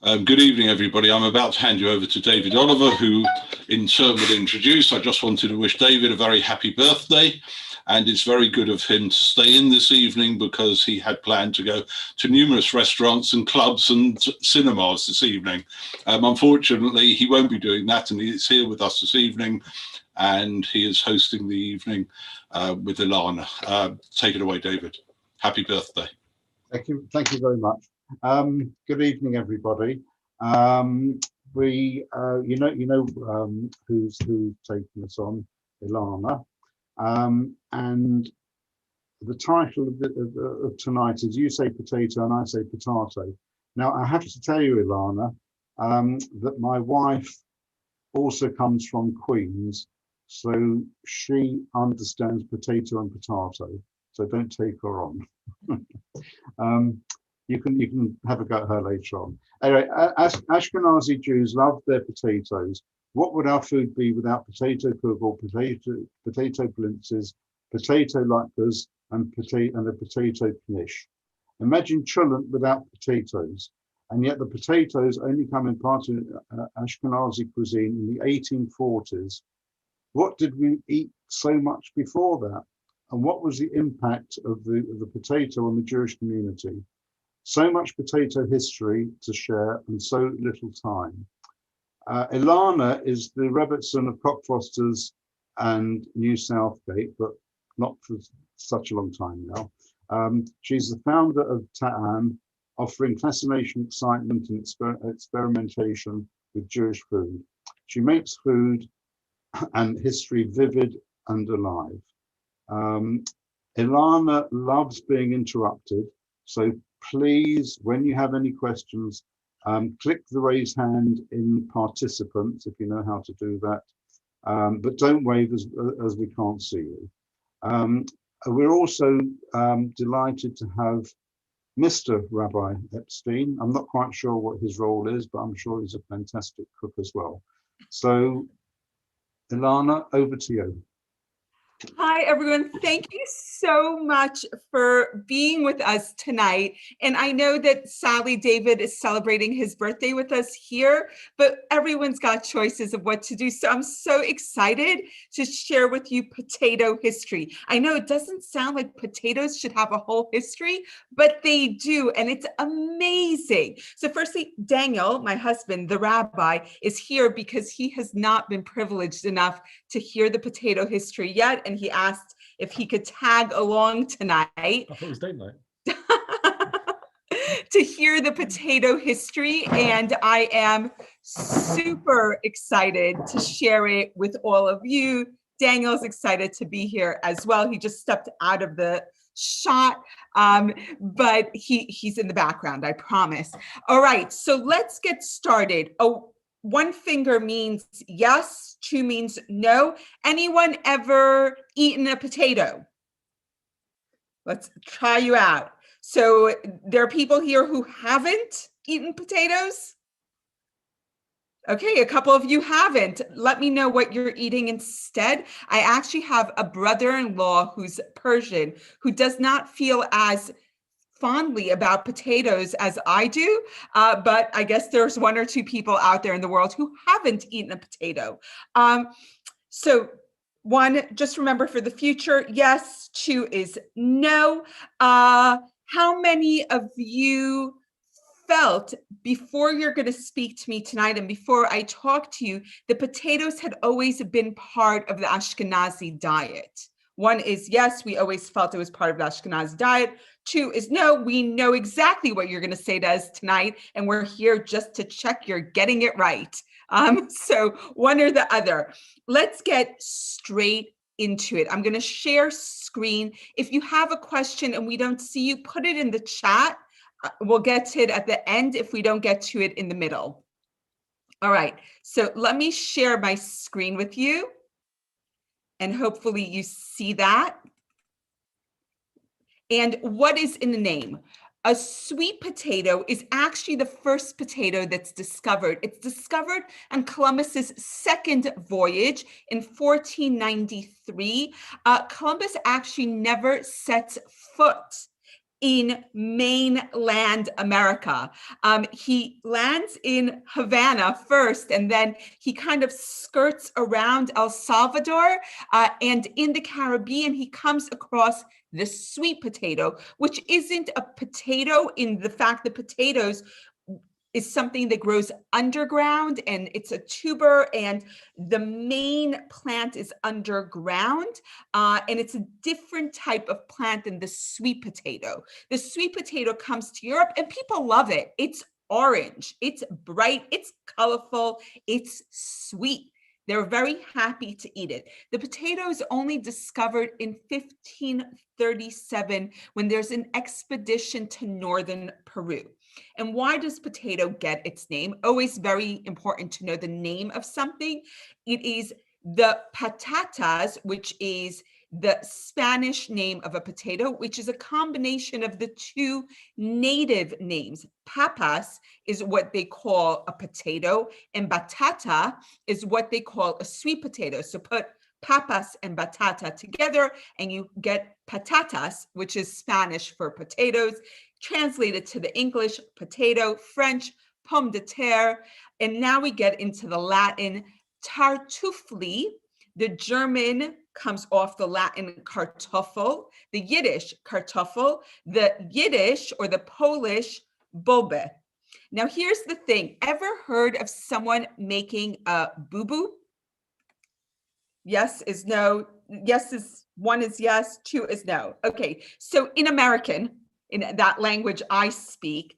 Good evening, everybody. I'm about to hand you over to David Oliver, who in turn will introduce. I just wanted to wish David a very happy birthday. And it's very good of him to stay in this evening because he had planned to go to numerous restaurants and clubs and cinemas this evening. Unfortunately, he won't be doing that, and he's here with us this evening, and he is hosting the evening with Ilana. Take it away, David. Happy birthday. Thank you very much. Good evening, everybody. Who's taking us on, Ilana, and the title of tonight is "You Say Potato and I Say Potato." Now, I have to tell you, Ilana, that my wife also comes from Queens, so she understands potato and potato. So don't take her on. You can have a go at her later on. Anyway, Ashkenazi Jews love their potatoes. What would our food be without potato kugel, potato blintzes, potato latkes, and a potato knish? Imagine cholent without potatoes, and yet the potatoes only come in part of Ashkenazi cuisine in the 1840s. What did we eat so much before that? And what was the impact of the potato on the Jewish community? So much potato history to share and so little time. Ilana is the Rebbetzaen of Cockfosters and New Southgate, but not for such a long time now. She's the founder of Ta'am, offering fascination, excitement, and experimentation with Jewish food. She makes food and history vivid and alive. Ilana loves being interrupted, so please, when you have any questions, click the raise hand in participants if you know how to do that, but don't wave as we can't see you. We're also delighted to have Mr. Rabbi Epstein. I'm not quite sure what his role is, but I'm sure he's a fantastic cook as well. So, Ilana, over to you. Hi, everyone. Thank you so much for being with us tonight. And I know that Sally David is celebrating his birthday with us here, but everyone's got choices of what to do. So I'm so excited to share with you potato history. I know it doesn't sound like potatoes should have a whole history, but they do, and it's amazing. So firstly, Daniel, my husband, the rabbi, is here because he has not been privileged enough to hear the potato history yet. And he asked if he could tag along tonight. I thought it was date night. To hear the potato history, and I am super excited to share it with all of you. Daniel's excited to be here as well. He just stepped out of the shot, but he's in the background, I promise. All right, so let's get started. One finger means yes, two means no. Anyone ever eaten a potato? Let's try you out. So there are people here who haven't eaten potatoes? Okay, a couple of you haven't. Let me know what you're eating instead. I actually have a brother-in-law who's Persian who does not feel as fondly about potatoes as I do, but I guess there's one or two people out there in the world who haven't eaten a potato. So one, just remember for the future, yes, two is no. How many of you felt before you're going to speak to me tonight and before I talk to you, the potatoes had always been part of the Ashkenazi diet? One is yes, we always felt it was part of the Ashkenazi diet. Two is no, we know exactly what you're going to say to us tonight, and we're here just to check you're getting it right. So one or the other. Let's get straight into it. I'm going to share screen. If you have a question and we don't see you, put it in the chat. We'll get to it at the end if we don't get to it in the middle. All right, so let me share my screen with you. And hopefully you see that. And what is in the name? A sweet potato is actually the first potato that's discovered. It's discovered on Columbus's second voyage in 1493. Columbus actually never sets foot in mainland America. He lands in Havana first, and then he kind of skirts around El Salvador, and in the Caribbean, he comes across the sweet potato, which isn't a potato in the fact that potatoes is something that grows underground, and it's a tuber, and the main plant is underground, and it's a different type of plant than the sweet potato. The sweet potato comes to Europe and people love it. It's orange, it's bright, it's colorful, it's sweet. They're very happy to eat it. The potato is only discovered in 1537 when there's an expedition to northern Peru. And why does potato get its name? Always very important to know the name of something. It is the patatas, which is the Spanish name of a potato, which is a combination of the two native names. Papas is what they call a potato, and batata is what they call a sweet potato. So put papas and batata together and you get patatas, which is Spanish for potatoes. Translated to the English, potato, French, pomme de terre, and now we get into the Latin, tartufli. The German comes off the Latin Kartoffel, the Yiddish Kartoffel, the Yiddish or the Polish Bulbe. Now here's the thing, ever heard of someone making a boo-boo? Yes is no, yes is, one is yes, two is no. Okay, so in American, in that language I speak,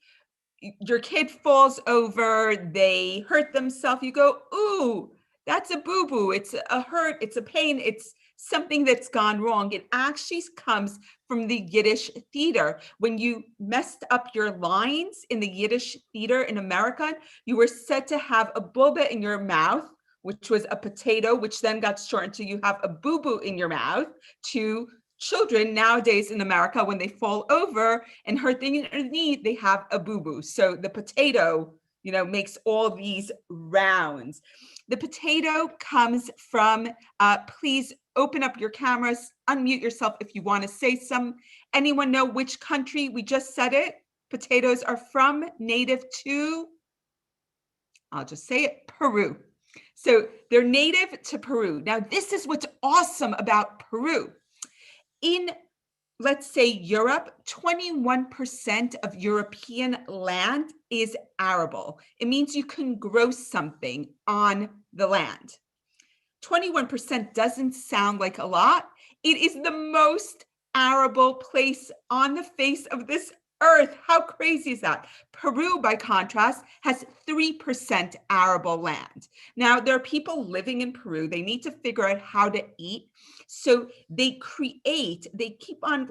your kid falls over, they hurt themselves, you go, ooh, that's a boo-boo, it's a hurt, it's a pain, it's something that's gone wrong. It actually comes from the Yiddish theater. When you messed up your lines in the Yiddish theater in America, you were said to have a bulba in your mouth, which was a potato, which then got shortened to you have a boo-boo in your mouth. To children nowadays in America, when they fall over and hurt their knee, they have a boo-boo. So the potato, makes all these rounds. The potato comes from, please open up your cameras, unmute yourself if you want to say some. Anyone know which country? We just said it. Potatoes are from, native to, I'll just say it, Peru. So they're native to Peru. Now, this is what's awesome about Peru. In, let's say, Europe, 21% of European land is arable. It means you can grow something on the land. 21% doesn't sound like a lot. It is the most arable place on the face of this earth. How crazy is that? Peru, by contrast, has 3% arable land. Now, there are people living in Peru. They need to figure out how to eat. So they keep on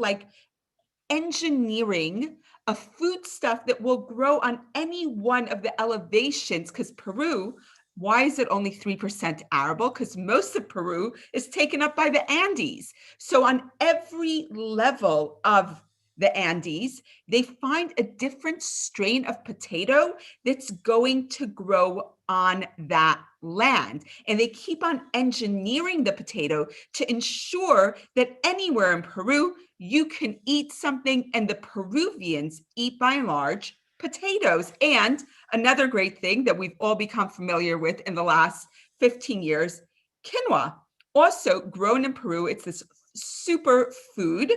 engineering a foodstuff that will grow on any one of the elevations, because Peru, why is it only 3% arable? Because most of Peru is taken up by the Andes. So on every level of the Andes, they find a different strain of potato that's going to grow on that land. And they keep on engineering the potato to ensure that anywhere in Peru, you can eat something, and the Peruvians eat by and large potatoes. And another great thing that we've all become familiar with in the last 15 years, quinoa, also grown in Peru. It's this super food.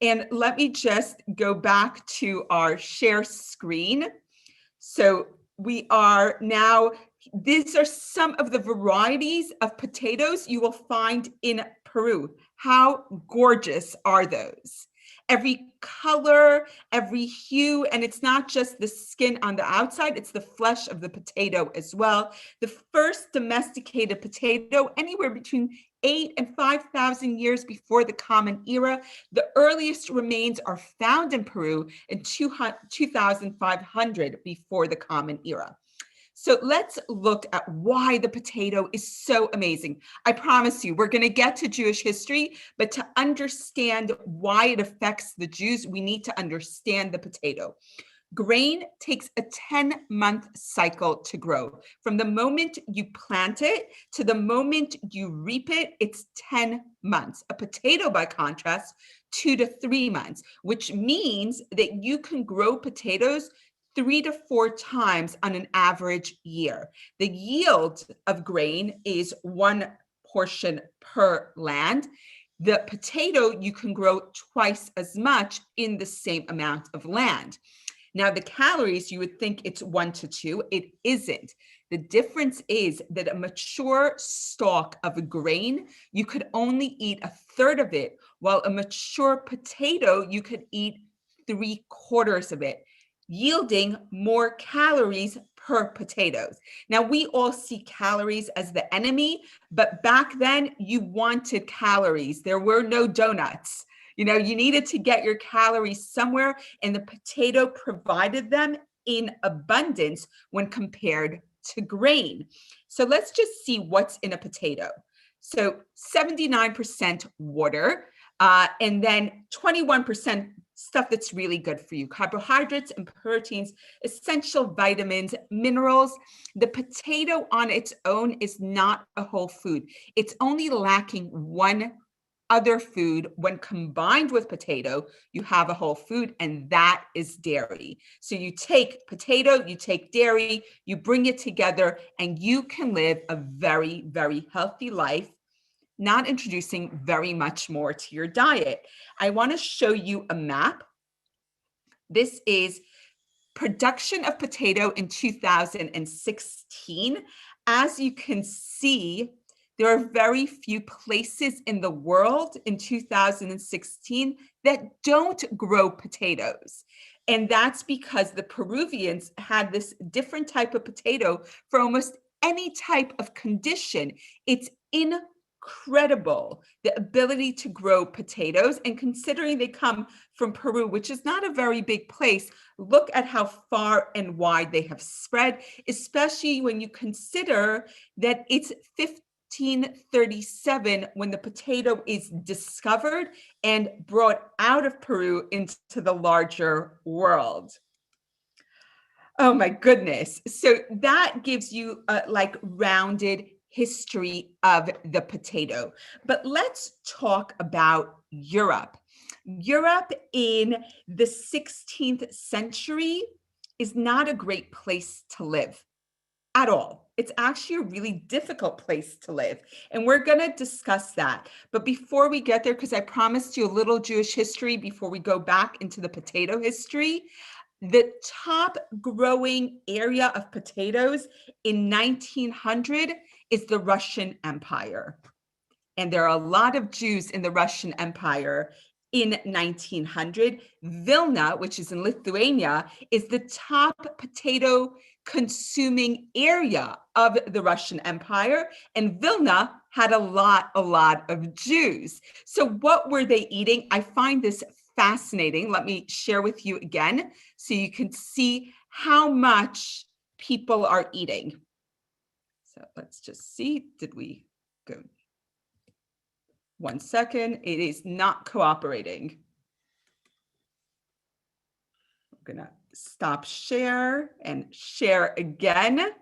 And let me just go back to our share screen. So we are now, these are some of the varieties of potatoes you will find in Peru. How gorgeous are those? Every color, every hue, and it's not just the skin on the outside, it's the flesh of the potato as well. The first domesticated potato, anywhere between 8,000 and 5,000 years before the Common Era. The earliest remains are found in Peru in 2,500 before the Common Era. So let's look at why the potato is so amazing. I promise you, we're going to get to Jewish history, but to understand why it affects the Jews, we need to understand the potato. Grain takes a 10-month cycle to grow. From the moment you plant it to the moment you reap it, it's 10 months. A potato, by contrast, 2 to 3 months, which means that you can grow potatoes 3 to 4 times on an average year. The yield of grain is 1 portion per land. The potato, you can grow twice as much in the same amount of land. Now, the calories, you would think it's 1 to 2. It isn't. The difference is that a mature stalk of a grain, you could only eat 1/3 of it, while a mature potato, you could eat 3/4 of it, yielding more calories per potatoes. Now, we all see calories as the enemy, but back then you wanted calories. There were no donuts. You know, you needed to get your calories somewhere, and the potato provided them in abundance when compared to grain. So let's just see what's in a potato. So 79% water, and then 21% stuff that's really good for you: carbohydrates and proteins, essential vitamins, minerals. The potato on its own is not a whole food. It's only lacking one other food. When combined with potato, you have a whole food, and that is dairy. So you take potato, you take dairy, you bring it together, and you can live a very, very healthy life, not introducing very much more to your diet. I want to show you a map. This is production of potato in 2016. As you can see, there are very few places in the world in 2016 that don't grow potatoes. And that's because the Peruvians had this different type of potato for almost any type of condition. It's incredible, the ability to grow potatoes. And considering they come from Peru, which is not a very big place, look at how far and wide they have spread, especially when you consider that it's 1537 when the potato is discovered and brought out of Peru into the larger world. Oh my goodness. So that gives you a rounded history of the potato. But let's talk about Europe. Europe in the 16th century is not a great place to live at all. It's actually a really difficult place to live. And we're going to discuss that. But before we get there, because I promised you a little Jewish history before we go back into the potato history, the top growing area of potatoes in 1900 is the Russian Empire. And there are a lot of Jews in the Russian Empire in 1900. Vilna, which is in Lithuania, is the top potato consuming area of the Russian Empire. And Vilna had a lot of Jews. So what were they eating? I find this fascinating. Let me share with you again so you can see how much people are eating. So let's just see, did we go? 1 second, it is not cooperating. I'm gonna stop share and share again.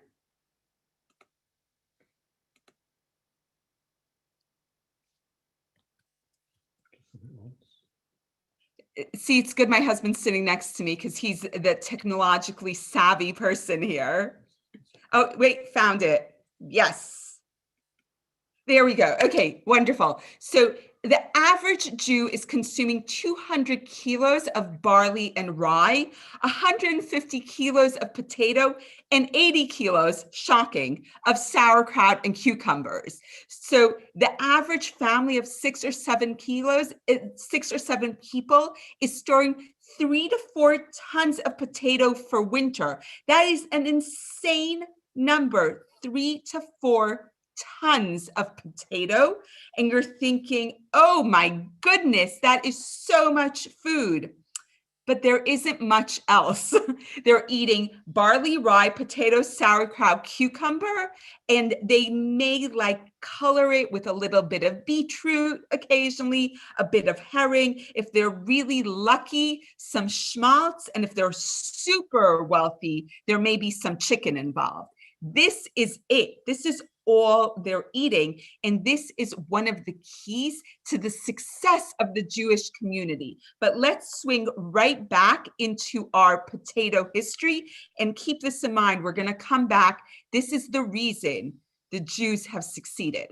See, it's good my husband's sitting next to me because he's the technologically savvy person here. Oh, wait, found it. Yes. There we go. Okay, wonderful. So the average Jew is consuming 200 kilos of barley and rye, 150 kilos of potato, and 80 kilos, shocking, of sauerkraut and cucumbers. So the average family of 6 or 7 kilos, 6 or 7 people is storing 3 to 4 tons of potato for winter. That is an insane number, 3 to 4 tons of potato. And you're thinking, oh my goodness, that is so much food. but there isn't much else. They're eating barley, rye, potatoes, sauerkraut, cucumber, and they may like color it with a little bit of beetroot occasionally, a bit of herring. If they're really lucky, some schmaltz, and if they're super wealthy, there may be some chicken involved. This is it. This is all they're eating. And this is one of the keys to the success of the Jewish community. But let's swing right back into our potato history and keep this in mind. We're going to come back. This is the reason the Jews have succeeded.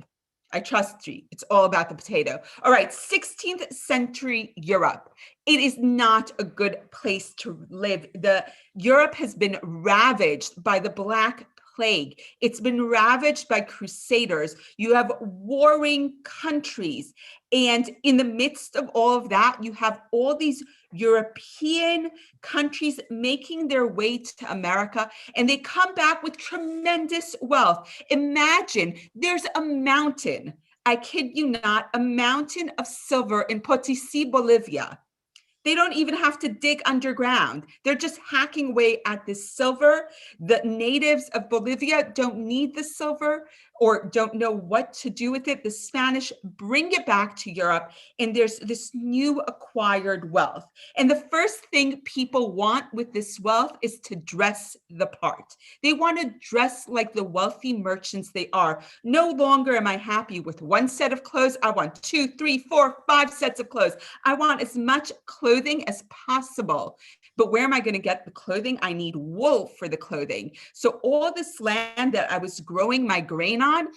I trust you. It's all about the potato. All right, 16th century Europe. It is not a good place to live. Europe has been ravaged by the Black Plague. It's been ravaged by crusaders. You have warring countries. And in the midst of all of that, you have all these European countries making their way to America, and they come back with tremendous wealth. Imagine there's a mountain, I kid you not, a mountain of silver in Potosí, Bolivia. They don't even have to dig underground. They're just hacking away at this silver. The natives of Bolivia don't need the silver or don't know what to do with it. The Spanish bring it back to Europe, and there's this new acquired wealth. And the first thing people want with this wealth is to dress the part. They want to dress like the wealthy merchants they are. No longer am I happy with one set of clothes. I want 2, 3, 4, 5 sets of clothes. I want as much clothing as possible. But where am I going to get the clothing? I need wool for the clothing. So all this land that I was growing my grain on,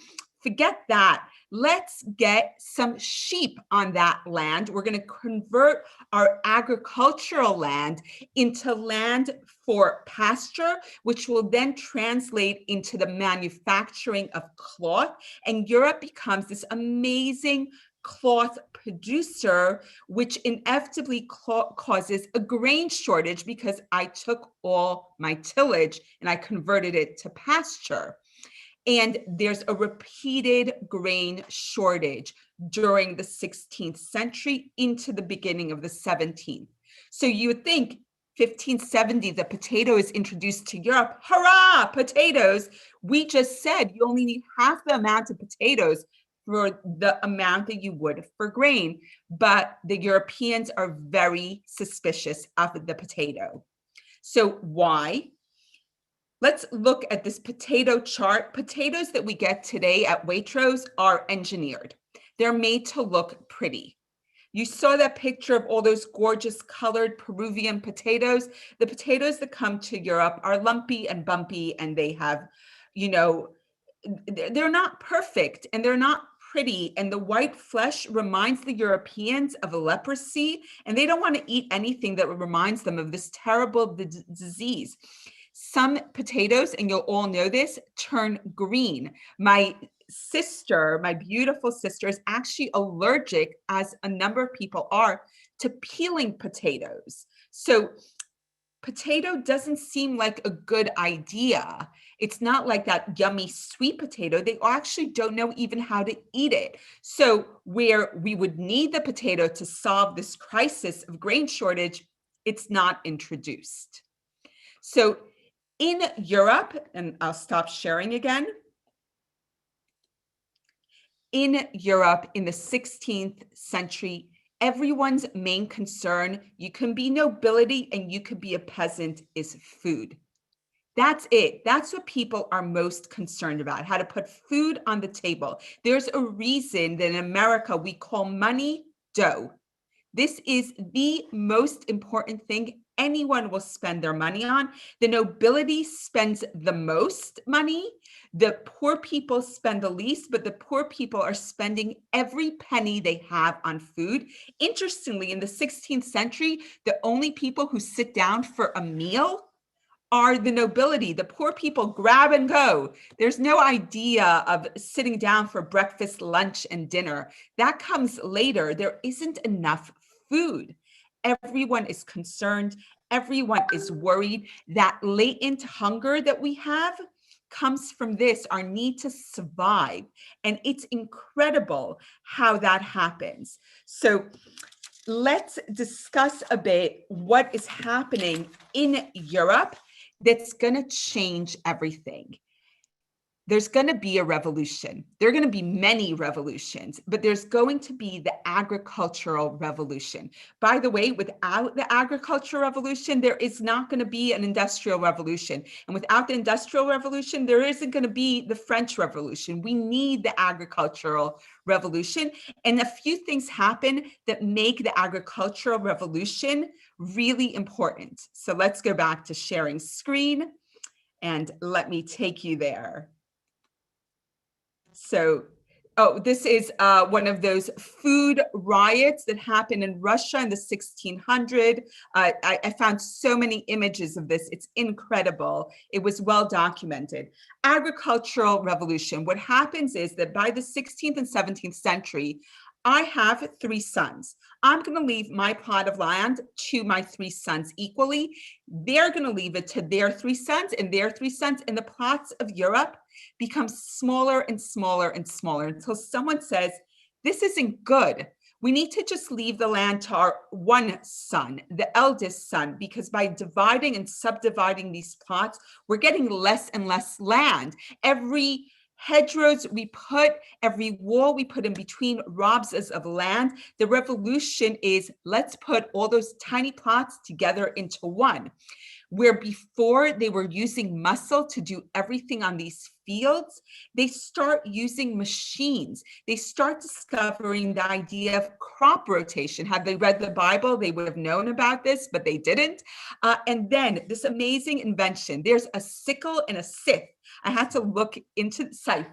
forget that. Let's get some sheep on that land. We're going to convert our agricultural land into land for pasture, which will then translate into the manufacturing of cloth. And Europe becomes this amazing cloth producer, which inevitably causes a grain shortage because I took all my tillage and I converted it to pasture. And there's a repeated grain shortage during the 16th century into the beginning of the 17th. So you would think 1570, the potato is introduced to Europe. Hurrah, potatoes. We just said you only need half the amount of potatoes for the amount that you would for grain. But the Europeans are very suspicious of the potato. So why? Let's look at this potato chart. Potatoes that we get today at Waitrose are engineered. They're made to look pretty. You saw that picture of all those gorgeous colored Peruvian potatoes. The potatoes that come to Europe are lumpy and bumpy, and they have, they're not perfect and they're not pretty, and the white flesh reminds the Europeans of leprosy, and they don't want to eat anything that reminds them of this terrible disease. Some potatoes, and you'll all know this, turn green. My sister, my beautiful sister, is actually allergic, as a number of people are, to peeling potatoes. So potato doesn't seem like a good idea. It's not like that yummy sweet potato. They actually don't know even how to eat it. So where we would need the potato to solve this crisis of grain shortage, it's not introduced. So in Europe, and I'll stop sharing again. In Europe in the 16th century, everyone's main concern, you can be nobility and you could be a peasant, is food. That's it. That's what people are most concerned about, how to put food on the table. There's a reason that in America we call money dough. This is the most important thing anyone will spend their money on. The nobility spends the most money. The poor people spend the least, but the poor people are spending every penny they have on food. Interestingly, in the 16th century, the only people who sit down for a meal are the nobility. The poor people grab and go. There's no idea of sitting down for breakfast, lunch, and dinner. That comes later. There isn't enough food. Everyone is concerned. Everyone is worried. That latent hunger that we have comes from this, our need to survive. And it's incredible how that happens. So let's discuss a bit what is happening in Europe that's going to change everything. There's going to be a revolution. There are going to be many revolutions, but there's going to be the agricultural revolution. By the way, without the agricultural revolution, there is not going to be an industrial revolution. And without the industrial revolution, there isn't going to be the French Revolution. We need the agricultural revolution. And a few things happen that make the agricultural revolution really important. So let's go back to sharing screen and let me take you there. So, this is one of those food riots that happened in Russia in the 1600s. I found so many images of this. It's incredible. It was well documented. Agricultural revolution. What happens is that by the 16th and 17th century, I have 3 sons. I'm going to leave my plot of land to my 3 sons equally. They're going to leave it to their 3 sons and their 3 sons, and the plots of Europe become smaller and smaller and smaller until someone says, this isn't good. We need to just leave the land to our 1 son, the eldest son, because by dividing and subdividing these plots, we're getting less and less land. Every hedgerows we put, every wall we put in between robs us of land. The revolution is, let's put all those tiny plots together into one. Where before they were using muscle to do everything on these fields, they start using machines. They start discovering the idea of crop rotation. Had they read the Bible, they would have known about this, but they didn't. And then this amazing invention, there's a sickle and a scythe. I had to look into scythe.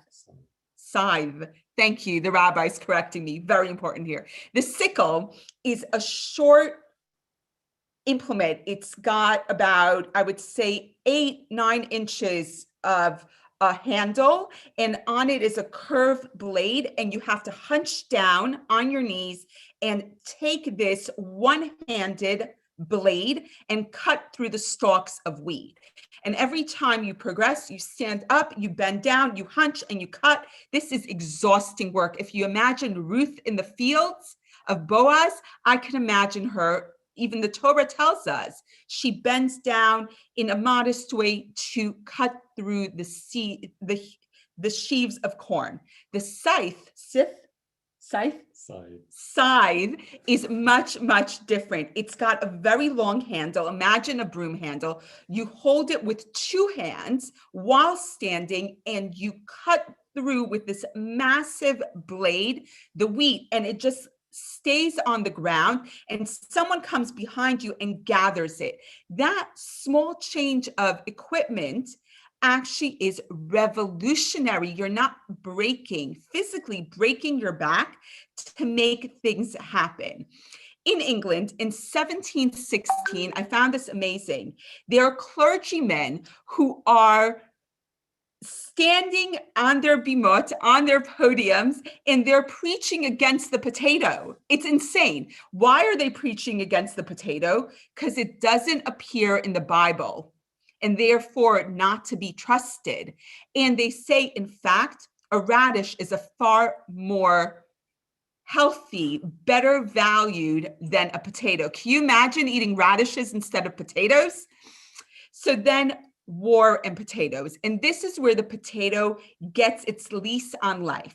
Thank you. The rabbi's correcting me. Very important here. The sickle is a short implement. It's got about, I would say, 8-9 inches of a handle, and on it is a curved blade, and you have to hunch down on your knees and take this one-handed blade and cut through the stalks of wheat. And every time you progress, you stand up, you bend down, you hunch, and you cut. This is exhausting work. If you imagine Ruth in the fields of Boaz, I can imagine her. Even the Torah tells us she bends down in a modest way to cut through the sheaves of corn. The scythe is much, much different. It's got a very long handle. Imagine a broom handle. You hold it with 2 hands while standing, and you cut through with this massive blade the wheat, and it just stays on the ground, and someone comes behind you and gathers it. That small change of equipment actually is revolutionary. You're not physically breaking your back to make things happen. In England, in 1716, I found this amazing. There are clergymen who are standing on their bimot, on their podiums, and they're preaching against the potato. It's insane. Why are they preaching against the potato? Because it doesn't appear in the Bible, and therefore not to be trusted. And they say, in fact, a radish is a far more healthy, better valued than a potato. Can you imagine eating radishes instead of potatoes? So then war and potatoes. And this is where the potato gets its lease on life.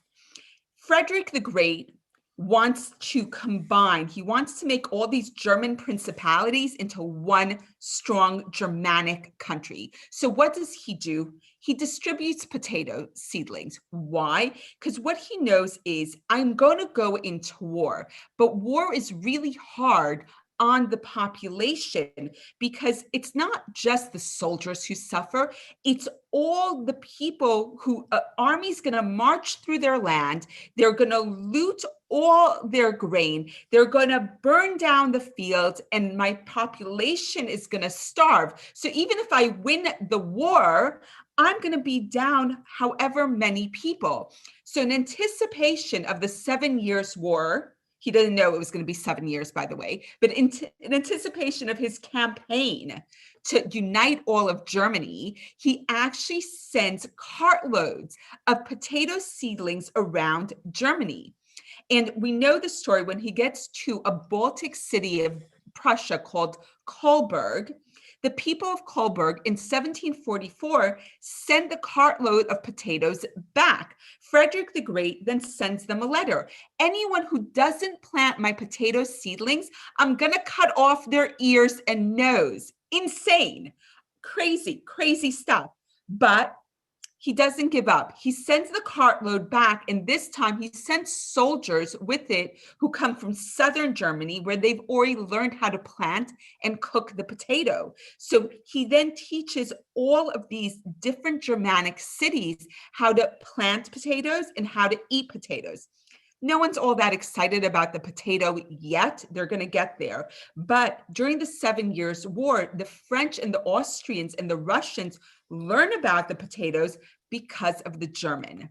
Frederick the Great wants to combine, he wants to make all these German principalities into one strong Germanic country. So what does he do? He distributes potato seedlings. Why? Because what he knows is, I'm going to go into war, but war is really hard on the population, because it's not just the soldiers who suffer, it's all the people who army's going to march through their land, they're going to loot all their grain, they're going to burn down the fields, and my population is going to starve. So even if I win the war, I'm going to be down however many people. So in anticipation of the 7 Years' War, he didn't know it was going to be 7 years, by the way, but in anticipation of his campaign to unite all of Germany, he actually sends cartloads of potato seedlings around Germany. And we know the story when he gets to a Baltic city of Prussia called Kolberg. The people of Kolberg in 1744 send the cartload of potatoes back. Frederick the Great then sends them a letter. Anyone who doesn't plant my potato seedlings, I'm going to cut off their ears and nose. Insane. Crazy, crazy stuff. But he doesn't give up. He sends the cartload back, and this time he sends soldiers with it who come from southern Germany, where they've already learned how to plant and cook the potato. So he then teaches all of these different Germanic cities how to plant potatoes and how to eat potatoes. No one's all that excited about the potato yet. They're going to get there. But during the 7 Years' War, the French and the Austrians and the Russians learn about the potatoes because of the Germans.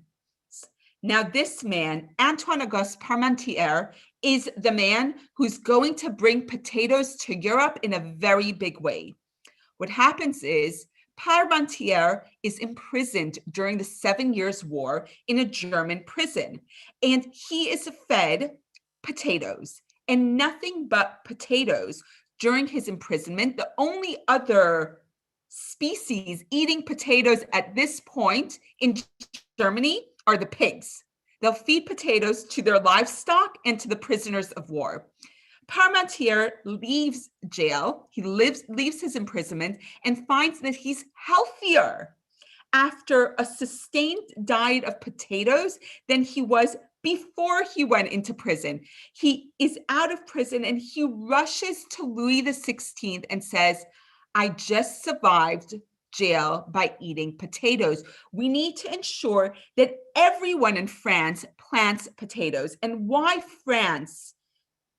Now, this man, Antoine Auguste Parmentier, is the man who's going to bring potatoes to Europe in a very big way. What happens is Parmentier is imprisoned during the 7 Years' War in a German prison, and he is fed potatoes and nothing but potatoes during his imprisonment. The only other species eating potatoes at this point in Germany are the pigs. They'll feed potatoes to their livestock and to the prisoners of war. Parmentier leaves jail. He leaves his imprisonment and finds that he's healthier after a sustained diet of potatoes than he was before he went into prison. He is out of prison and he rushes to Louis XVI and says, I just survived jail by eating potatoes. We need to ensure that everyone in France plants potatoes. And why France?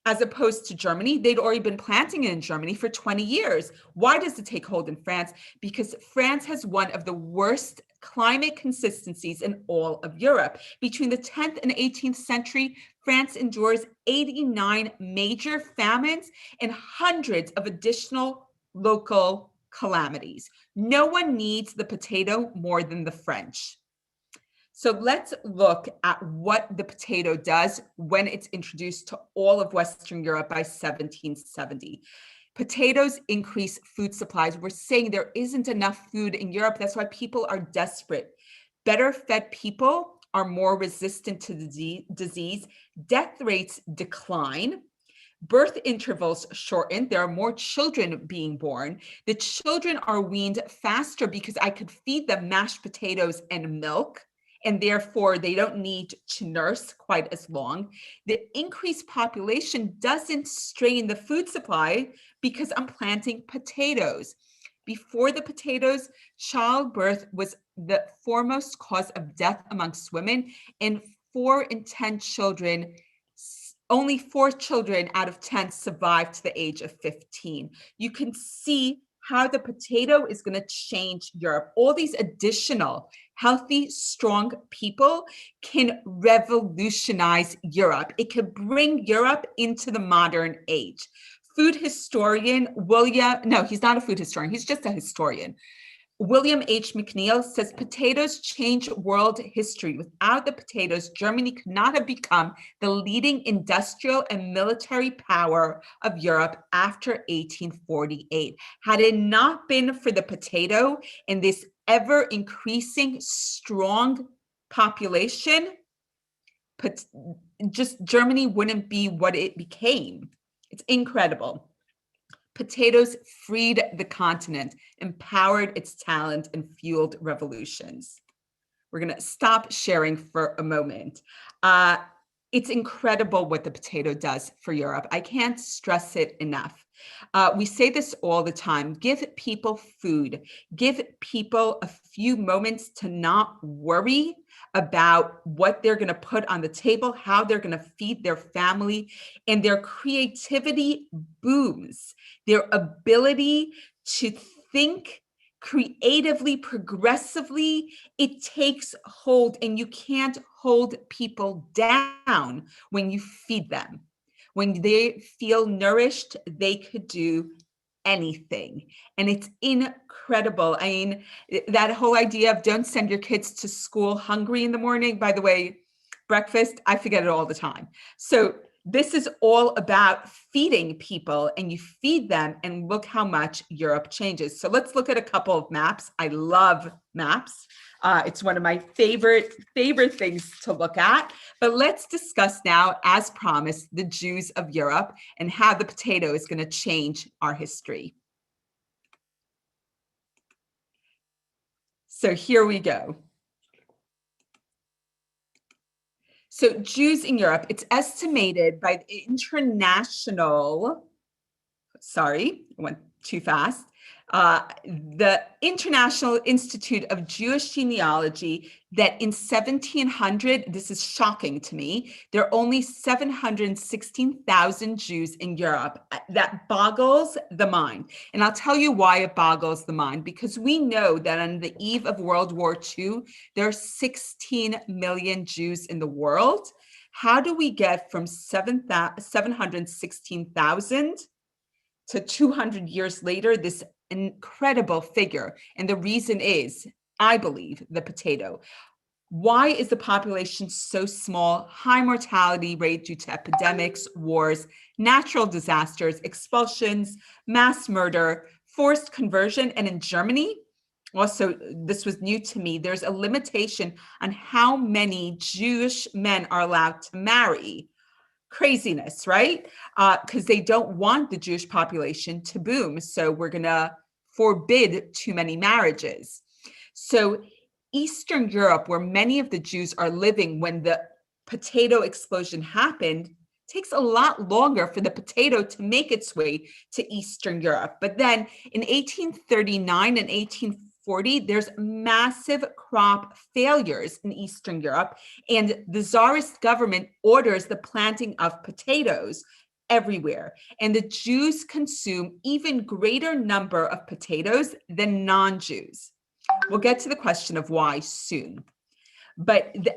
As opposed to Germany, they'd already been planting it in Germany for 20 years. Why does it take hold in France? Because France has one of the worst climate consistencies in all of Europe. Between the 10th and 18th century, France endures 89 major famines and hundreds of additional local calamities. No one needs the potato more than the French. So let's look at what the potato does when it's introduced to all of Western Europe by 1770. Potatoes increase food supplies. We're saying there isn't enough food in Europe. That's why people are desperate. Better fed people are more resistant to disease. Death rates decline. Birth intervals shorten. There are more children being born. The children are weaned faster because I could feed them mashed potatoes and milk, and therefore they don't need to nurse quite as long. The increased population doesn't strain the food supply because I'm planting potatoes. Before the potatoes, childbirth was the foremost cause of death amongst women, and only 4 children out of 10 survived to the age of 15. You can see how the potato is going to change Europe. All these additional healthy, strong people can revolutionize Europe. It could bring Europe into the modern age. Food historian he's not a food historian, he's just a historian. William H. McNeill says potatoes change world history. Without the potatoes, Germany could not have become the leading industrial and military power of Europe after 1848. Had it not been for the potato and this ever increasing strong population, just Germany wouldn't be what it became. It's incredible. Potatoes freed the continent, empowered its talent, and fueled revolutions. We're going to stop sharing for a moment. It's incredible what the potato does for Europe. I can't stress it enough. We say this all the time. Give people food. Give people a few moments to not worry about what they're going to put on the table, how they're going to feed their family, and their creativity booms. Their ability to think creatively, progressively, it takes hold, and you can't hold people down when you feed them. When they feel nourished, they could do anything. And it's incredible. I mean, that whole idea of don't send your kids to school hungry in the morning, by the way, breakfast, I forget it all the time. So this is all about feeding people, and you feed them, and look how much Europe changes. So let's look at a couple of maps. I love maps. It's one of my favorite things to look at. But let's discuss now, as promised, the Jews of Europe and how the potato is going to change our history. So here we go. So Jews in Europe, it's estimated by the international, sorry, I went too fast. The International Institute of Jewish Genealogy, that in 1700, this is shocking to me, there are only 716,000 Jews in Europe. That boggles the mind. And I'll tell you why it boggles the mind, because we know that on the eve of World War II, there are 16 million Jews in the world. How do we get from 716,000 to 200 years later, this incredible figure? And the reason is, I believe, the potato. Why is the population so small? High mortality rate due to epidemics, wars, natural disasters, expulsions, mass murder, forced conversion. And in Germany, also, this was new to me, there's a limitation on how many Jewish men are allowed to marry. Craziness, right? Because they don't want the Jewish population to boom. So we're going to forbid too many marriages. So Eastern Europe, where many of the Jews are living when the potato explosion happened, takes a lot longer for the potato to make its way to Eastern Europe. But then in 1839 and 1840, there's massive crop failures in Eastern Europe, and the Tsarist government orders the planting of potatoes everywhere. And the Jews consume even greater number of potatoes than non-Jews. We'll get to the question of why soon. But the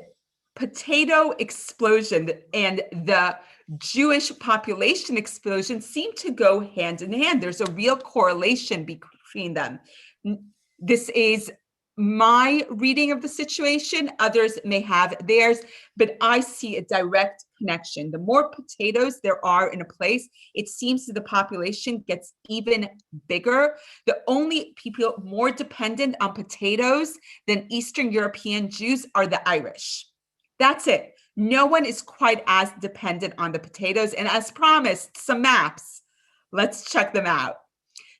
potato explosion and the Jewish population explosion seem to go hand in hand. There's a real correlation between them. This is my reading of the situation. Others may have theirs, but I see a direct connection. The more potatoes there are in a place, it seems that the population gets even bigger. The only people more dependent on potatoes than Eastern European Jews are the Irish. That's it. No one is quite as dependent on the potatoes. And as promised, some maps. Let's check them out.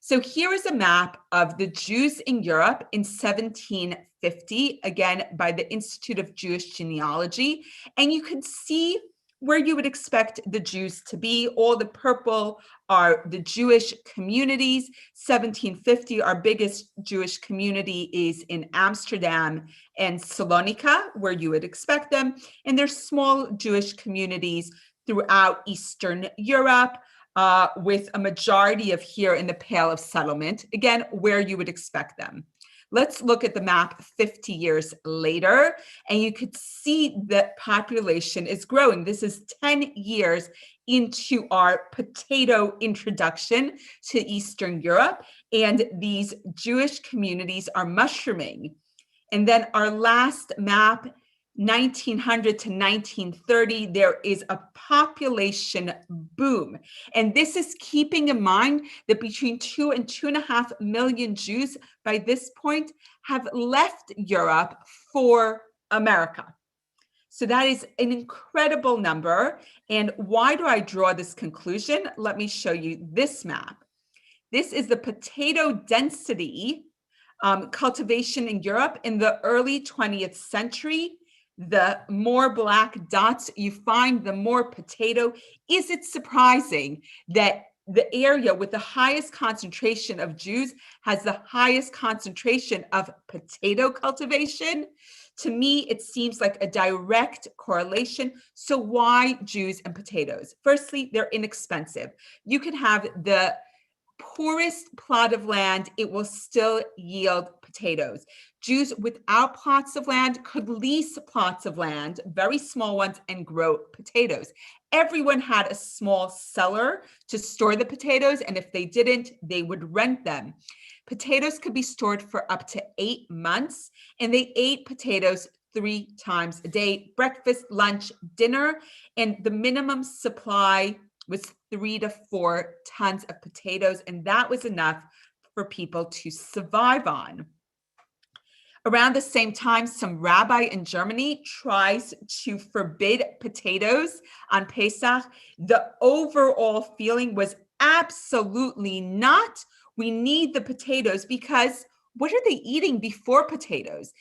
So here is a map of the Jews in Europe in 1750, again, by the Institute of Jewish Genealogy. And you can see where you would expect the Jews to be. All the purple are the Jewish communities. 1750, our biggest Jewish community is in Amsterdam and Salonika, where you would expect them. And there's small Jewish communities throughout Eastern Europe, with a majority of here in the Pale of Settlement, again, where you would expect them. Let's look at the map 50 years later, and you could see that population is growing. This is 10 years into our potato introduction to Eastern Europe, and these Jewish communities are mushrooming. And then our last map, 1900 to 1930, there is a population boom. And this is keeping in mind that between 2 and 2.5 million Jews by this point have left Europe for America. So that is an incredible number. And why do I draw this conclusion? Let me show you this map. This is the potato density cultivation in Europe in the early 20th century. The more black dots you find, the more potato. Is it surprising that the area with the highest concentration of Jews has the highest concentration of potato cultivation? To me, it seems like a direct correlation. So why Jews and potatoes? Firstly, they're inexpensive. You can have the poorest plot of land, it will still yield potatoes. Jews without plots of land could lease plots of land, very small ones, and grow potatoes. Everyone had a small cellar to store the potatoes, and if they didn't, they would rent them. Potatoes could be stored for up to 8 months, and they ate potatoes 3 times a day, breakfast, lunch, dinner, and the minimum supply was 3 to 4 tons of potatoes, and that was enough for people to survive on. Around the same time, some rabbi in Germany tries to forbid potatoes on Pesach. The overall feeling was absolutely not. We need the potatoes because what are they eating before potatoes?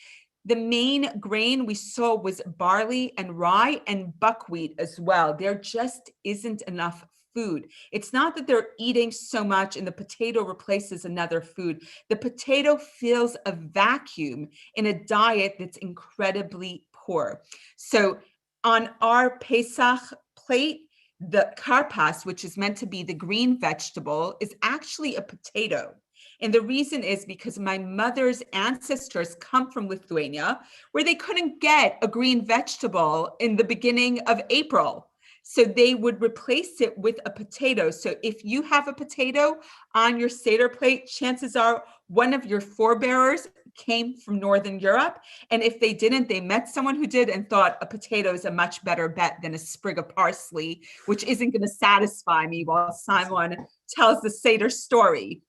The main grain we saw was barley and rye and buckwheat as well. There just isn't enough food. It's not that they're eating so much and the potato replaces another food. The potato fills a vacuum in a diet that's incredibly poor. So on our Pesach plate, the karpas, which is meant to be the green vegetable, is actually a potato. And the reason is because my mother's ancestors come from Lithuania, where they couldn't get a green vegetable in the beginning of April. So they would replace it with a potato. So if you have a potato on your Seder plate, chances are one of your forebearers came from Northern Europe. And if they didn't, they met someone who did and thought a potato is a much better bet than a sprig of parsley, which isn't going to satisfy me while Simon tells the Seder story.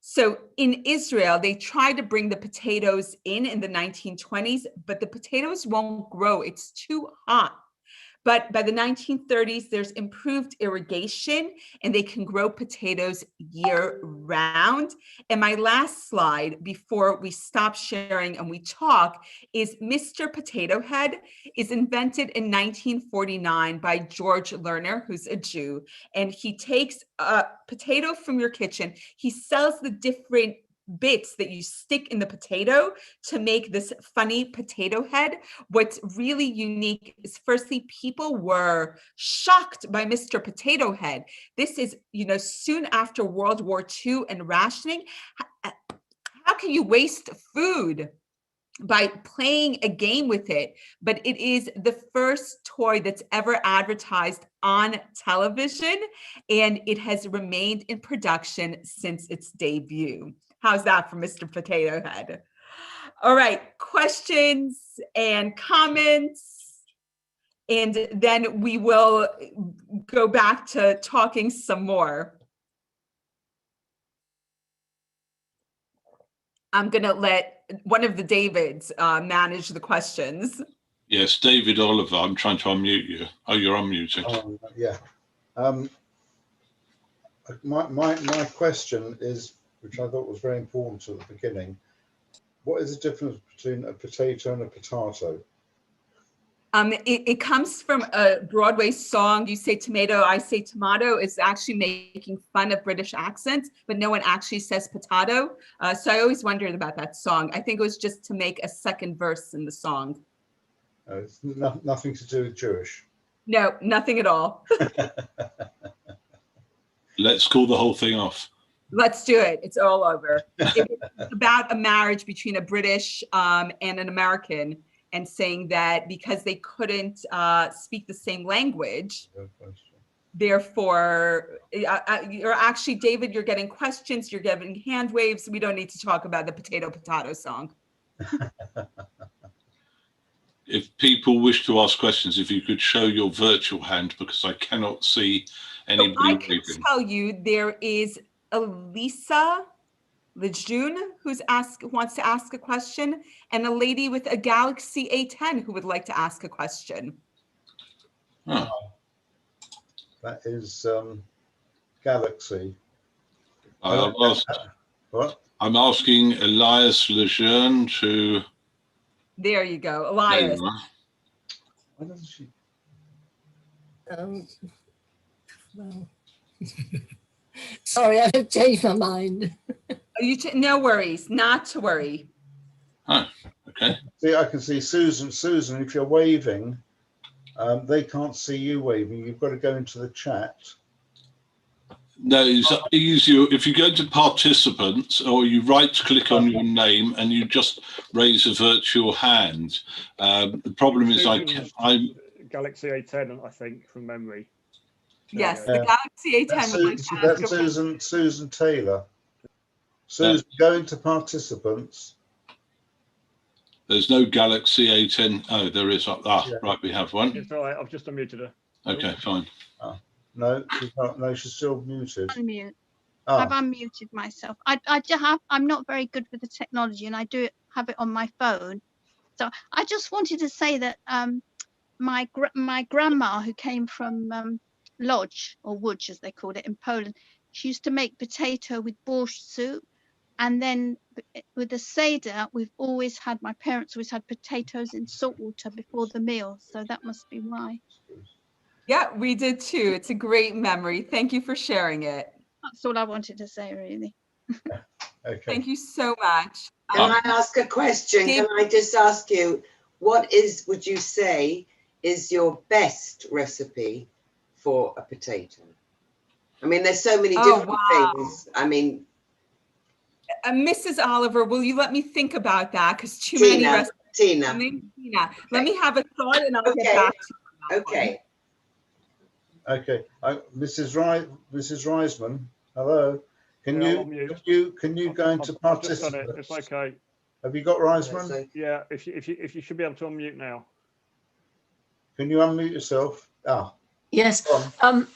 So in Israel, they tried to bring the potatoes in the 1920s, but the potatoes won't grow. It's too hot. But by the 1930s, there's improved irrigation and they can grow potatoes year round. And my last slide before we stop sharing and we talk is Mr. Potato Head is invented in 1949 by George Lerner, who's a Jew. And he takes a potato from your kitchen. He sells the different bits that you stick in the potato to make this funny potato head. What's really unique is firstly, people were shocked by Mr. Potato Head. This is, soon after World War II and rationing. How can you waste food by playing a game with it? But it is the first toy that's ever advertised on television, and it has remained in production since its debut. How's that for Mr. Potato Head? All right, questions and comments, and then we will go back to talking some more. I'm going to let one of the Davids manage the questions. Yes, David Oliver, I'm trying to unmute you. Oh, you're unmuted. Yeah. My question is, which I thought was very important at the beginning, what is the difference between a potato and a potato? It comes from a Broadway song. You say tomato, I say tomato. It's actually making fun of British accents, but no one actually says potato. So I always wondered about that song. I think it was just to make a second verse in the song. It's nothing to do with Jewish. No, nothing at all. Let's call the whole thing off. Let's do it. It's all over. It's about a marriage between a British and an American, and saying that because they couldn't speak the same language, therefore, you're actually, David, you're getting questions, you're getting hand waves. We don't need to talk about the potato song. If people wish to ask questions, if you could show your virtual hand, because I cannot see anybody. So I can tell you there is Elisa Lejeune who's wants to ask a question, and a lady with a Galaxy A10 who would like to ask a question. Oh. That is Galaxy. What? I'm asking Elias Lejeune to. There you go, Elias. Why doesn't she? Well, sorry, I've changed my mind. No worries, not to worry. Oh, okay. See, I can see Susan. Susan, if you're waving, they can't see you waving. You've got to go into the chat. No, it's easier if you go to participants, or you right-click on your name and you just raise a virtual hand. The problem is I'm Galaxy A10, I think, from memory. Yes, the Galaxy A10 would like to ask Susan Taylor. Susan, go into participants. There's no Galaxy A10. Oh, there is. Yeah. Right, we have one. It's all right. I've just unmuted her. Okay, fine. No, she's not. No, she's still muted. Unmute. I've Ah, unmuted myself. I'm not very good with the technology, and I do have it on my phone. So I just wanted to say that my grandma, who came from Lodz or Łódź as they called it in Poland, she used to make potato with borscht soup, and then with the seder, my parents always had potatoes in salt water before the meal, so that must be why. Yeah, we did too. It's a great memory. Thank you for sharing it. That's all I wanted to say, really. okay. Thank you so much. Can I ask a question? Dave- Can I just ask you, would you say is your best recipe for a potato? I mean, there's so many different things. I mean, Mrs. Oliver, will you let me think about that? Because too many recipes. Tina. Tina, let me have a thought and I'll Okay. get back to you. on that one. Okay. Okay. Mrs. Reisman, hello. Can Yeah, you I'm mute. can you go into I've just done it. participants? It's okay. Have you got Reisman? So- Yeah, if you should be able to unmute now. Can you unmute yourself? Ah, Yes. go on.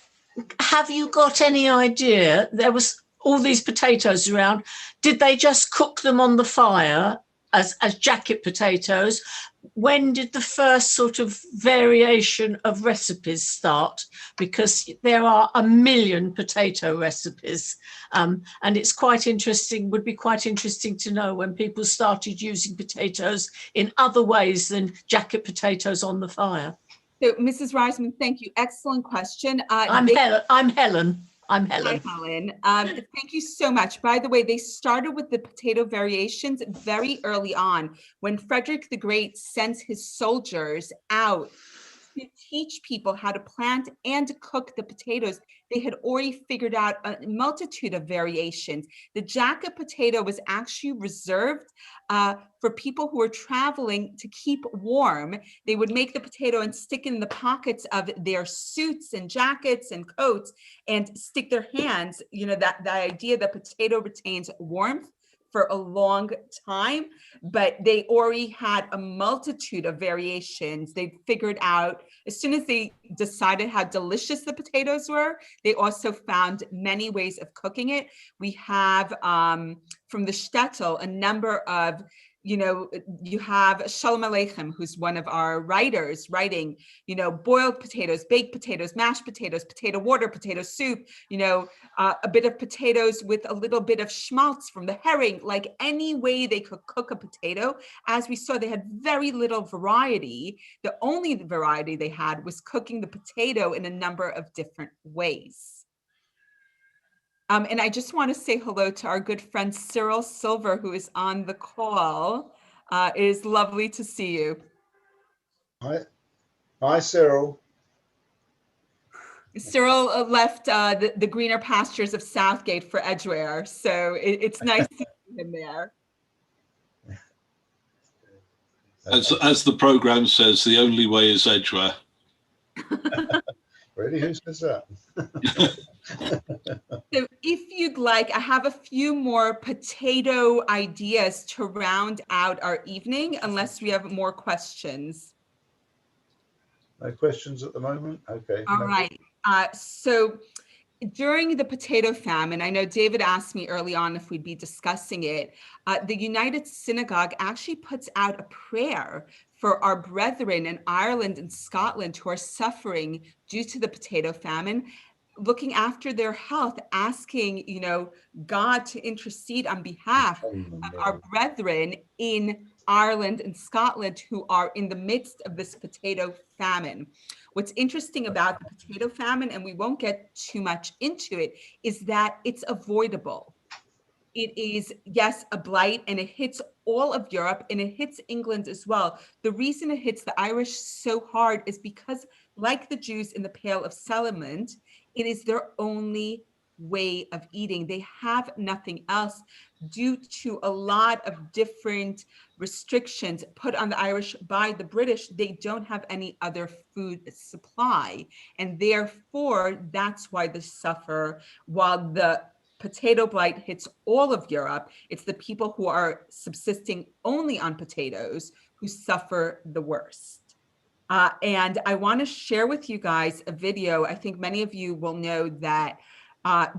Have you got any idea? There was all these potatoes around. Did they just cook them on the fire as jacket potatoes? When did the first sort of variation of recipes start? Because there are a million potato recipes, and it's quite interesting, would be quite interesting to know when people started using potatoes in other ways than jacket potatoes on the fire. So, Mrs. Reisman, thank you. Excellent question. I'm Helen. I'm Hi, Helen. Helen. Thank you so much. By the way, they started with the potato variations very early on when Frederick the Great sent his soldiers out to teach people how to plant and to cook the potatoes. They had already figured out a multitude of variations. The jacket potato was actually reserved for people who were traveling to keep warm. They would make the potato and stick it in the pockets of their suits and jackets and coats and stick their hands, that the idea that potato retains warmth for a long time, but they already had a multitude of variations. They figured out, as soon as they decided how delicious the potatoes were, they also found many ways of cooking it. We have from the shtetl a number of, you have Shalom Aleichem, who's one of our writers, writing, boiled potatoes, baked potatoes, mashed potatoes, potato water, potato soup, a bit of potatoes with a little bit of schmaltz from the herring, like any way they could cook a potato. As we saw, they had very little variety. The only variety they had was cooking the potato in a number of different ways. And I just want to say hello to our good friend Cyril Silver, who is on the call. It is lovely to see you. Hi, Cyril. Cyril left the greener pastures of Southgate for Edgware, so it's nice to see him there. As the program says, the only way is Edgware. Really, who says that? So if you'd like, I have a few more potato ideas to round out our evening, unless we have more questions. No questions at the moment? Okay. All right. So during the potato famine, I know David asked me early on if we'd be discussing it. The United Synagogue actually puts out a prayer for our brethren in Ireland and Scotland who are suffering due to the potato famine, looking after their health, asking, God to intercede on behalf of our brethren in Ireland and Scotland who are in the midst of this potato famine. What's interesting about the potato famine, and we won't get too much into it, is that it's avoidable. It is, yes, a blight, and it hits all of Europe and it hits England as well. The reason it hits the Irish so hard is because, like the Jews in the Pale of Settlement, it is their only way of eating. They have nothing else due to a lot of different restrictions put on the Irish by the British. They don't have any other food supply, and therefore that's why they suffer, while the potato blight hits all of Europe, it's the people who are subsisting only on potatoes who suffer the worst. And I want to share with you guys a video. I think many of you will know that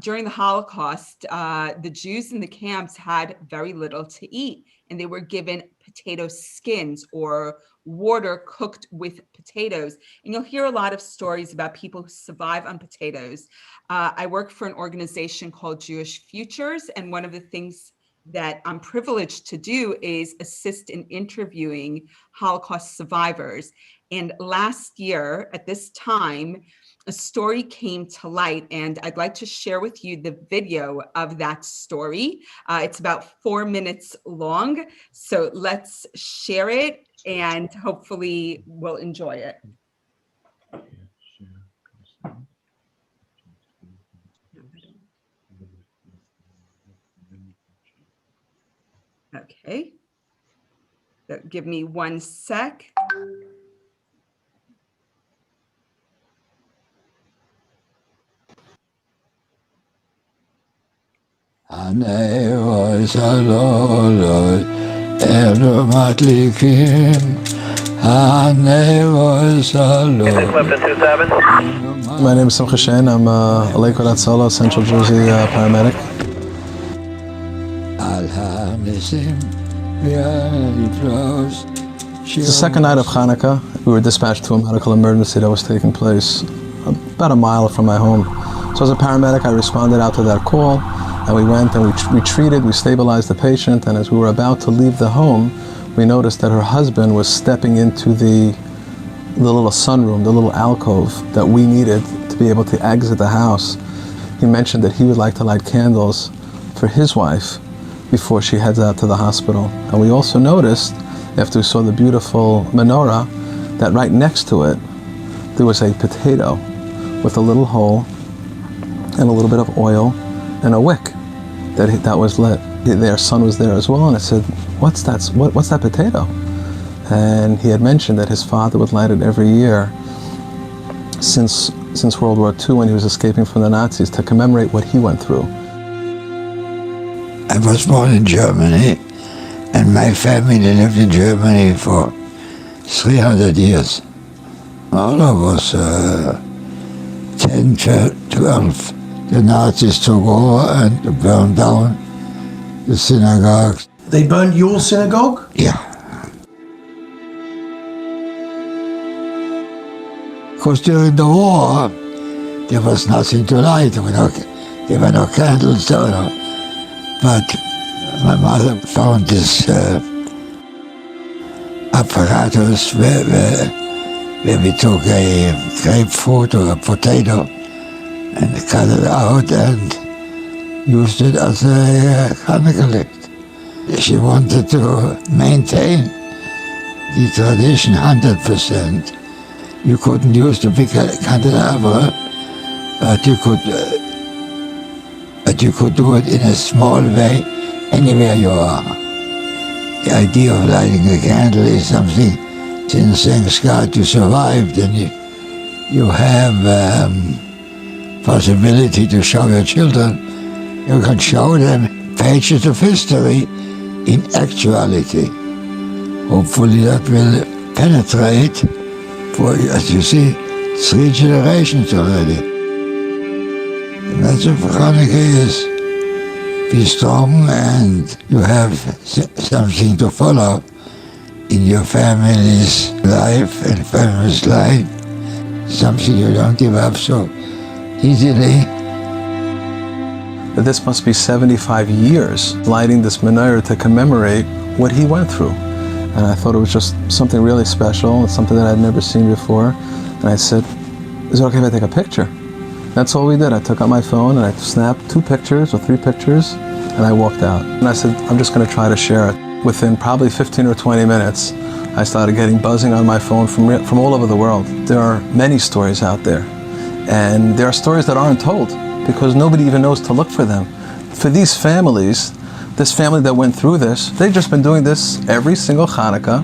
during the Holocaust, the Jews in the camps had very little to eat, and they were given potato skins or water cooked with potatoes. And you'll hear a lot of stories about people who survive on potatoes. I work for an organization called Jewish Futures, and one of the things that I'm privileged to do is assist in interviewing Holocaust survivors. And last year at this time, a story came to light, and I'd like to share with you the video of that story. It's about 4 minutes long, so let's share it and hopefully we'll enjoy it. Okay, so give me 1 sec. And I was alone, Matlikim, and I was alone. My name is Simcha Shein. I'm a Lakewood Atzala, Central Jersey paramedic. It's the second night of Hanukkah. We were dispatched to a medical emergency that was taking place about a mile from my home. So as a paramedic, I responded out to that call, and we went and we treated, we stabilized the patient, and as we were about to leave the home, we noticed that her husband was stepping into the little sunroom, the little alcove that we needed to be able to exit the house. He mentioned that he would like to light candles for his wife before she heads out to the hospital. And we also noticed, after we saw the beautiful menorah, that right next to it, there was a potato with a little hole and a little bit of oil and a wick that was lit. Their son was there as well, and I said, what's that potato? And he had mentioned that his father would light it every year since World War II, when he was escaping from the Nazis, to commemorate what he went through. I was born in Germany, and my family lived in Germany for 300 years. All of us, 10, 12, the Nazis took over and burned down the synagogue. They burned your synagogue? Yeah. Because during the war, there was nothing to light. There were no candles. But my mother found this apparatus where we took a grapefruit or a potato and cut it out and used it as a Hanukkah light. She wanted to maintain the tradition 100%. You couldn't use the big candelabra, but you could do it in a small way anywhere you are. The idea of lighting a candle is something, since thanks God you survived, and you have possibility to show your children. You can show them pages of history in actuality. Hopefully that will penetrate for, as you see, 3 generations already. The message for Hanukkah is be strong, and you have something to follow in your family's life and family's life, something you don't give up so easily. This must be 75 years lighting this menorah to commemorate what he went through. And I thought it was just something really special. It's something that I'd never seen before. And I said, is it okay if I take a picture? That's all we did. I took out my phone and I snapped 2 pictures or 3 pictures, and I walked out. And I said, I'm just going to try to share it. Within probably 15 or 20 minutes, I started getting buzzing on my phone from all over the world. There are many stories out there. And there are stories that aren't told because nobody even knows to look for them. For these families, this family that went through this, they've just been doing this every single Hanukkah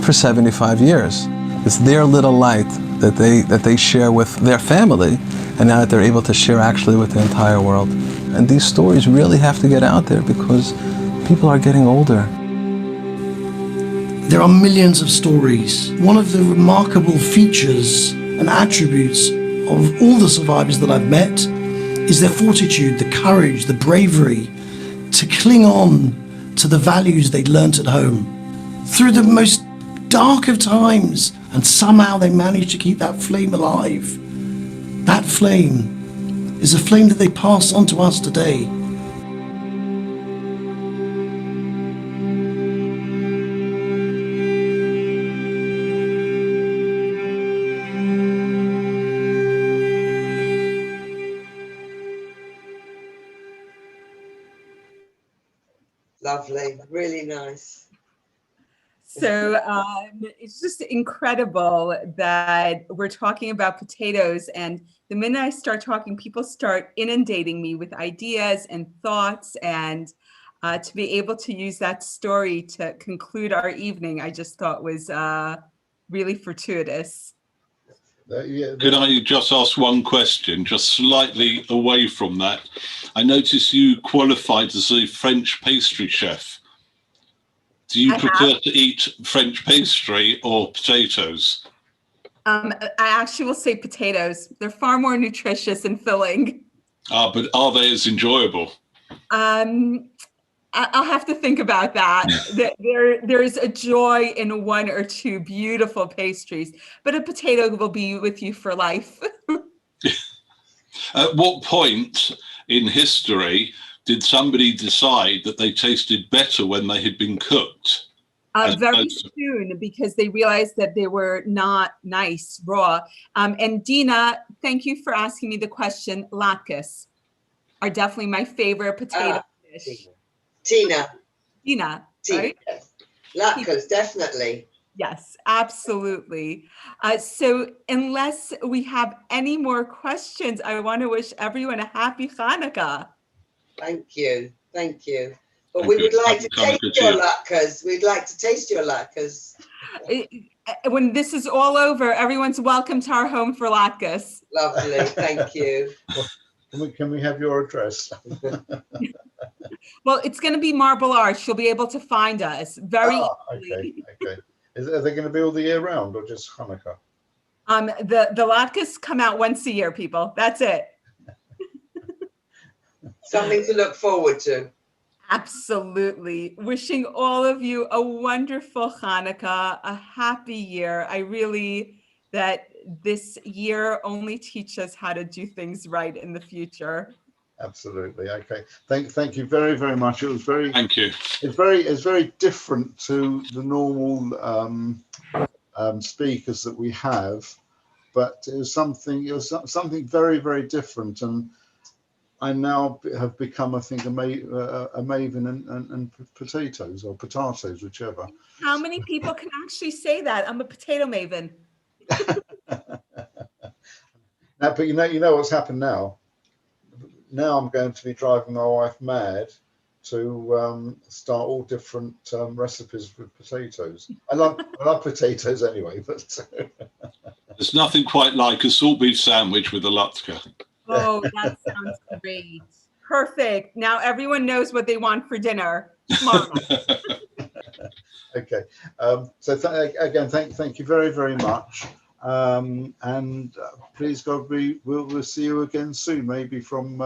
for 75 years. It's their little light that they share with their family, and now that they're able to share actually with the entire world. And these stories really have to get out there because people are getting older. There are millions of stories. One of the remarkable features and attributes of all the survivors that I've met is their fortitude, the courage, the bravery to cling on to the values they'd learnt at home through the most dark of times, and somehow they managed to keep that flame alive. That flame is a flame that they pass on to us today. Lovely, really nice. So it's just incredible that we're talking about potatoes, and the minute I start talking, people start inundating me with ideas and thoughts, and to be able to use that story to conclude our evening, I just thought was really fortuitous. Could I just ask one question, just slightly away from that? I noticed you qualified as a French pastry chef. Do you prefer to eat French pastry or potatoes? I actually will say potatoes. They're far more nutritious and filling. But are they as enjoyable? I'll have to think about that. There's a joy in one or two beautiful pastries, but a potato will be with you for life. At what point in history did somebody decide that they tasted better when they had been cooked? Very soon, because they realized that they were not nice raw. And Dina, thank you for asking me the question. Latkes are definitely my favorite potato dish. Tina, right? Latkes, definitely. Yes, absolutely. So unless we have any more questions, I want to wish everyone a happy Hanukkah. Thank you. Thank you. But we would like to taste your latkes. We'd like to taste your latkes. When this is all over, everyone's welcome to our home for latkes. Lovely. Thank you. Can we have your address? Well, it's going to be Marble Arch. You'll be able to find us very easily. Okay. Are they going to be all the year round or just Hanukkah? The latkes come out once a year, people. That's it. Something to look forward to. Absolutely. Wishing all of you a wonderful Hanukkah, a happy year. That this year only teaches us how to do things right in the future. Absolutely. Okay. Thank you very, very much. It was very. Thank you. It's very different to the normal speakers that we have, but it was something very, very different. And I now have become, I think, a maven and potatoes or potatoes, whichever. How many people can actually say that? I'm a potato maven. Now, but you know what's happened now. Now I'm going to be driving my wife mad to start all different recipes with potatoes. I love potatoes anyway, but there's nothing quite like a salt beef sandwich with a latke. Oh, that sounds great. Perfect. Now everyone knows what they want for dinner tomorrow. Okay. So again, thank you very, very much. And please God, we'll see you again soon, maybe from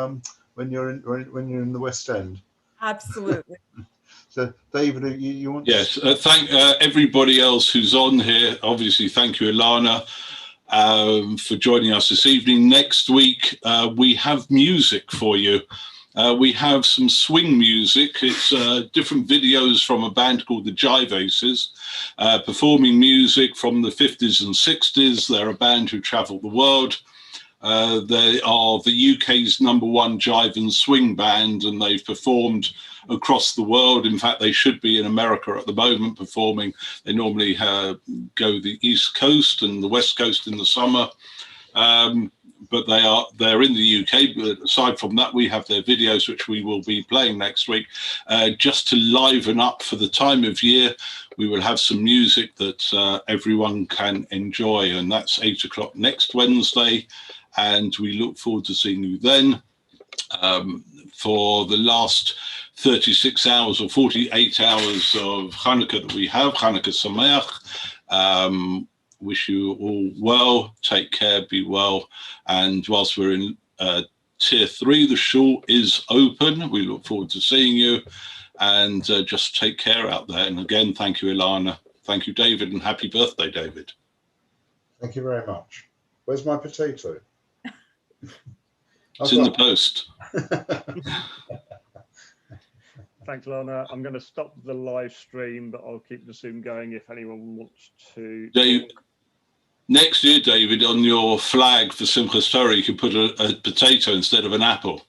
when you're in the West End. Absolutely. So David, you want? Yes. Thank everybody else who's on here. Obviously, thank you, Ilana, for joining us this evening. Next week, we have music for you. We have some swing music. It's different videos from a band called the Jive Aces, performing music from the 50s and 60s. They're a band who travel the world. They are the UK's #1 jive and swing band, and they've performed across the world. In fact, they should be in America at the moment performing. They normally go the East Coast and the West Coast in the summer. but they're in the UK. But aside from that, we have their videos, which we will be playing next week, just to liven up for the time of year. We will have some music that everyone can enjoy, and that's 8 o'clock next Wednesday. And we look forward to seeing you then. For the last 36 hours or 48 hours of Hanukkah that we have, Hanukkah Sameach. Wish you all well, take care, be well. And whilst we're in tier 3, the shul is open. We look forward to seeing you, and just take care out there. And again, thank you, Ilana. Thank you, David, and happy birthday, David. Thank you very much. Where's my potato? It's in the post. Thanks, Lana. I'm going to stop the live stream, but I'll keep the Zoom going if anyone wants to. Dave, next year, David, on your flag for Simchas Torah, you could put a potato instead of an apple.